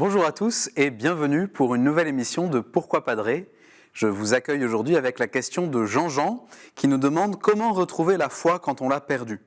Bonjour à tous et bienvenue pour une nouvelle émission de Pourquoi Padrer. Je vous accueille aujourd'hui avec la question de Jean-Jean qui nous demande comment retrouver la foi quand on l'a perdue.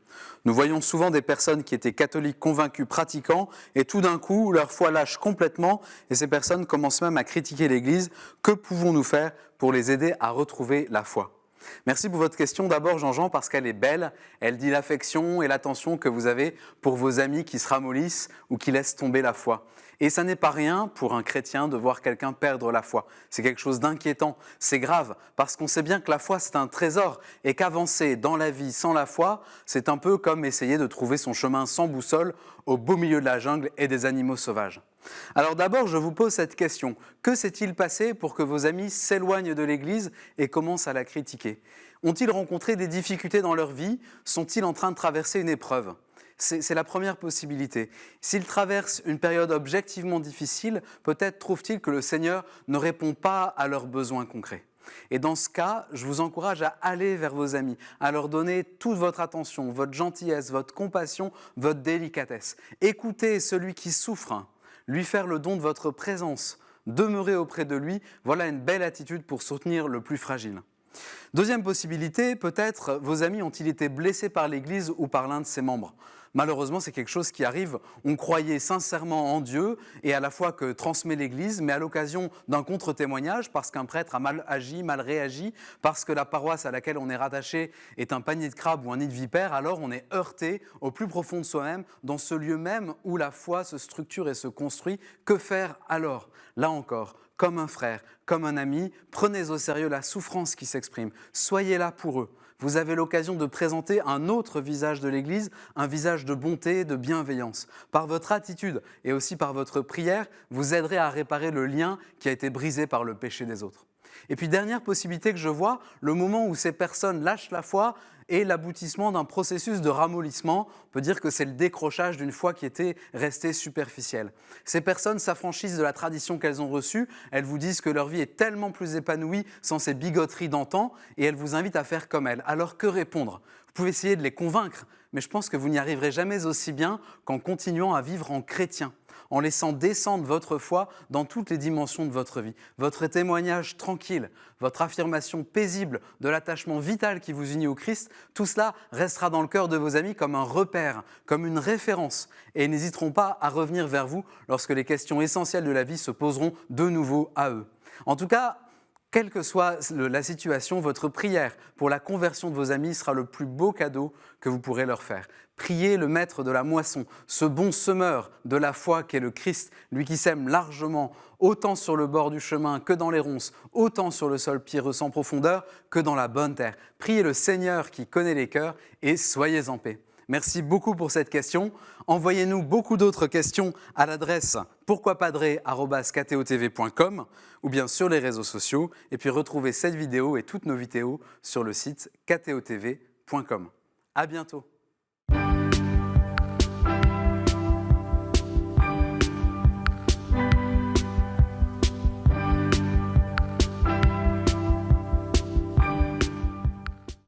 Nous voyons souvent des personnes qui étaient catholiques convaincus, pratiquants et tout d'un coup leur foi lâche complètement et ces personnes commencent même à critiquer l'Église. Que pouvons-nous faire pour les aider à retrouver la foi ? Merci pour votre question d'abord Jean-Jean parce qu'elle est belle, elle dit l'affection et l'attention que vous avez pour vos amis qui se ramollissent ou qui laissent tomber la foi. Et ça n'est pas rien pour un chrétien de voir quelqu'un perdre la foi. C'est quelque chose d'inquiétant, c'est grave parce qu'on sait bien que la foi c'est un trésor et qu'avancer dans la vie sans la foi, c'est un peu comme essayer de trouver son chemin sans boussole au beau milieu de la jungle et des animaux sauvages. Alors d'abord, je vous pose cette question. Que s'est-il passé pour que vos amis s'éloignent de l'Église et commencent à la critiquer ? Ont-ils rencontré des difficultés dans leur vie ? Sont-ils en train de traverser une épreuve ? C'est la première possibilité. S'ils traversent une période objectivement difficile, peut-être trouvent-ils que le Seigneur ne répond pas à leurs besoins concrets. Et dans ce cas, je vous encourage à aller vers vos amis, à leur donner toute votre attention, votre gentillesse, votre compassion, votre délicatesse. Écoutez celui qui souffre, lui faire le don de votre présence, demeurer auprès de lui, voilà une belle attitude pour soutenir le plus fragile. Deuxième possibilité, peut-être vos amis ont-ils été blessés par l'Église ou par l'un de ses membres. Malheureusement, c'est quelque chose qui arrive. On croyait sincèrement en Dieu et à la foi que transmet l'Église, mais à l'occasion d'un contre-témoignage, parce qu'un prêtre a mal agi, mal réagi, parce que la paroisse à laquelle on est rattaché est un panier de crabes ou un nid de vipères, alors on est heurté au plus profond de soi-même, dans ce lieu même où la foi se structure et se construit. Que faire alors ? Là encore, comme un frère, comme un ami, prenez au sérieux la souffrance qui s'exprime. Soyez là pour eux. Vous avez l'occasion de présenter un autre visage de l'Église, un visage de bonté, de bienveillance. Par votre attitude et aussi par votre prière, vous aiderez à réparer le lien qui a été brisé par le péché des autres. Et puis dernière possibilité que je vois, le moment où ces personnes lâchent la foi est l'aboutissement d'un processus de ramollissement. On peut dire que c'est le décrochage d'une foi qui était restée superficielle. Ces personnes s'affranchissent de la tradition qu'elles ont reçue, elles vous disent que leur vie est tellement plus épanouie sans ces bigoteries d'antan et elles vous invitent à faire comme elles. Alors que répondre ? Vous pouvez essayer de les convaincre, mais je pense que vous n'y arriverez jamais aussi bien qu'en continuant à vivre en chrétien, en laissant descendre votre foi dans toutes les dimensions de votre vie. Votre témoignage tranquille, votre affirmation paisible de l'attachement vital qui vous unit au Christ, tout cela restera dans le cœur de vos amis comme un repère, comme une référence. Et ils n'hésiteront pas à revenir vers vous lorsque les questions essentielles de la vie se poseront de nouveau à eux. En tout cas, quelle que soit la situation, votre prière pour la conversion de vos amis sera le plus beau cadeau que vous pourrez leur faire. Priez le maître de la moisson, ce bon semeur de la foi qu'est le Christ, lui qui sème largement, autant sur le bord du chemin que dans les ronces, autant sur le sol pierreux sans profondeur que dans la bonne terre. Priez le Seigneur qui connaît les cœurs et soyez en paix. Merci beaucoup pour cette question. Envoyez-nous beaucoup d'autres questions à l'adresse pourquoipadrer@ktotv.com ou bien sur les réseaux sociaux. Et puis retrouvez cette vidéo et toutes nos vidéos sur le site ktotv.com. À bientôt.